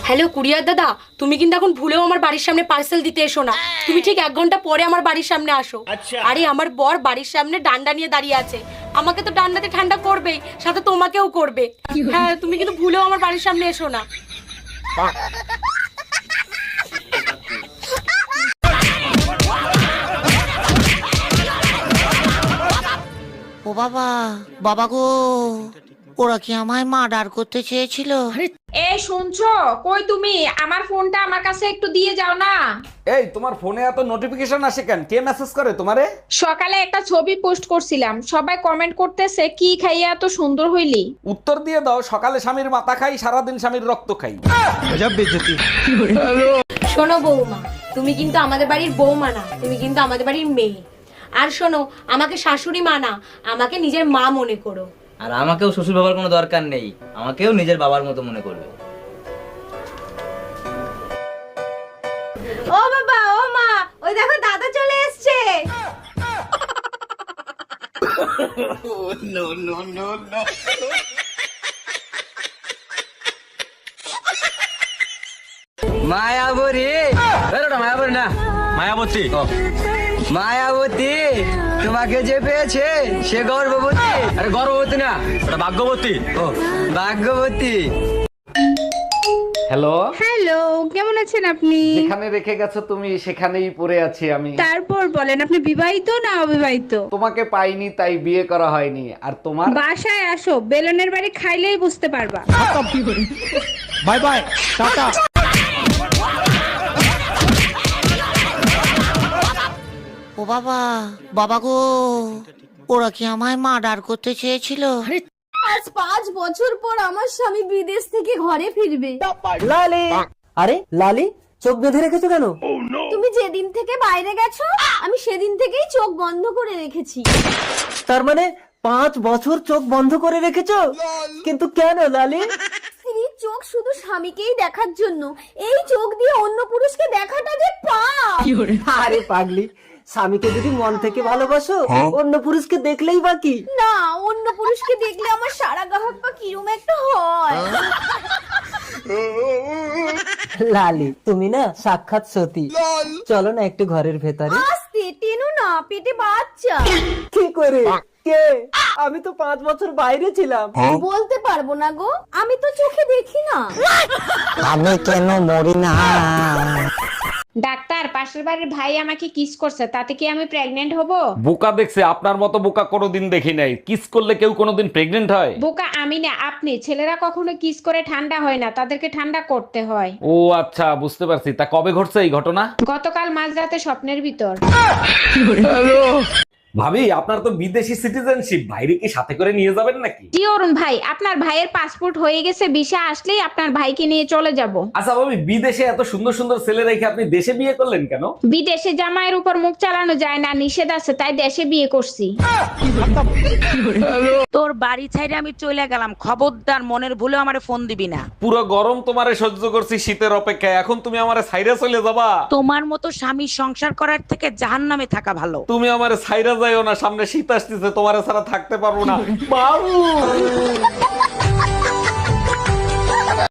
Hello courier দাদা, তুমি কিন্তু এখন ভুলেও আমার বাড়ির সামনে পার্সেল দিতে এসো না। তুমি ঠিক 1 ঘন্টা পরে আমার বাড়ির সামনে আসো। আরে আমার বর বাড়ির সামনে ডান্ডা নিয়ে দাঁড়িয়ে আছে, আমাকে তো ডান্ডাতে ঠান্ডা করবেই, সাথে তোমাকেও করবে। হ্যাঁ, তুমি কিন্তু ভুলেও আমার বাড়ির সামনে এসো না। ও বাবা, বাবা গো, ওরা কি আমায় মার্ডার করতে চেয়েছিল? এই শুনছো? কই তুমি? আমার ফোনটা আমার কাছে একটু দিয়ে যাও না। এই তোমার ফোনে এত নোটিফিকেশন আসে কেন? কে মেসেজ করে তোমারে? সকালে একটা ছবি পোস্ট করছিলাম, সবাই কমেন্ট করতেছে কি খাইয়া এত সুন্দর হইলি। উত্তর দিয়ে দাও, সকালে স্বামীর মাথা খাই, সারাদিন স্বামীর রক্ত খাই। শোনো বৌমা, তুমি কিন্তু আমাদের বাড়ির বৌমা না, তুমি কিন্তু আমাদের বাড়ির মেয়ে। আর শোনো, আমাকে শাশুড়ি মা না, আমাকে নিজের মা মনে করো। আর আমাকেও শ্বশুর বাবার কোনো দরকার নেই, আমাকেও নিজের বাবার মতো মনে করবে। ও বাবা, ও মা, ওই দেখো দাদা চলে এসেছে। মায়াবতী, মায়াবতী না, মায়াবতী, মায়াবতী তোমাকে যে পেয়েছে সে গর্ভবতী। আরে গর্ভবতী না, ওটা ভাগ্যবতী। ও ভাগ্যবতী। হ্যালো, হ্যালো, কেমন আছেন আপনি? যেখানে রেখে গেছো তুমি সেখানেই পড়ে আছি আমি। তারপর বলেন, আপনি বিবাহিত না অবিবাহিত? তোমাকে পাইনি তাই বিয়ে করা হয়নি। আর তোমার? বাসায় আসো, বেলনের বাড়ি খাইলেই বুঝতে পারবা। Bye bye, tata. ও বাবা, বাবা গো, ওরা কি আমায় মার্ডার করতে চেয়েছিল? আজ 5 বছর পর আমার স্বামী বিদেশ থেকে ঘরে ফিরবে। লালি, আরে লালি, চোখ বেঁধে রেখেছো কেন? তুমি যেদিন থেকে বাইরে গেছো আমি সেদিন থেকেই চোখ বন্ধ করে রেখেছি। তার মানে 5 বছর চোখ বন্ধ করে রেখেছো? কিন্তু কেন লালি? স্ত্রীর চোখ শুধু স্বামীকেই দেখার জন্য, এই চোখ দিয়ে অন্য পুরুষকে দেখাটা যে পাপ। আরে পাগলি, স্বামীকে যদি মন থেকে ভালোবাসো, অন্য পুরুষকে দেখলেই বাকি। না, অন্য পুরুষকে দেখলে আমার সারা গাহক পা কিরম একটা হয়। লালি, তুমি না সাক্ষাৎ সতী। চলো না একটু ঘরের ভেতরে। আস্তে টেনো না, পেটে বাচ্চা। কি করে? কে? আমি তো 5 বছর বাইরে ছিলাম। বলতে পারবো না গো, আমি তো চোখে দেখি না। আমি কেন মরি না? ডাক্তার, পাশের বাড়ির ভাই আমাকে কিস করছে, তাতে কি আমি প্রেগনেন্ট হব? বোকা দেখছে, আপনার মতো বোকা কোনোদিন দেখি নাই। কিস করলে কেউ কোনোদিন প্রেগনেন্ট হয়? বোকা আমি না আপনি। ছেলেরা কখনো কিস করে ঠান্ডা হয় না, তাদেরকে ঠান্ডা করতে হয়। ও আচ্ছা, বুঝতে পারছি। তা কবে ঘটছে এই ঘটনা? গতকাল মাঝরাতে স্বপ্নের ভিতর। ভাবি, আপনার তো বিদেশি সিটিজেনশিপ, বাইরে কি সাথে করে নিয়ে যাবেন নাকি? জি অরুণ ভাই, আপনার ভাইয়ের পাসপোর্ট হয়ে গেছে, ভিসা আসলেই আপনার ভাইকে নিয়ে চলে যাব। আচ্ছা ভাবি, বিদেশে এত সুন্দর সুন্দর ছেলে রেখে আপনি দেশে বিয়ে করলেন কেন? বিদেশে জামাইয়ের উপর মুখ চালানো যায় না, নিষেধ আছে, তাই দেশে বিয়ে করছি। তোর বাড়ি ছাইরে আমি চলে গেলাম, খবরদার মনের ভুলে আমারে ফোন দিবি না। পুরো গরম তোমারে সহ্য করছি শীতের অপেক্ষায়, এখন তুমি আমারে ছাইরা চলে যাবা? তোমার মতো স্বামী সংসার করার থেকে জাহান্নামে থাকা ভালো। তুমি আমারে ছাইরা যাইও না, সামনে শীত আসতেছে, তোমারে ছাড়া থাকতে পারবো না। বাবু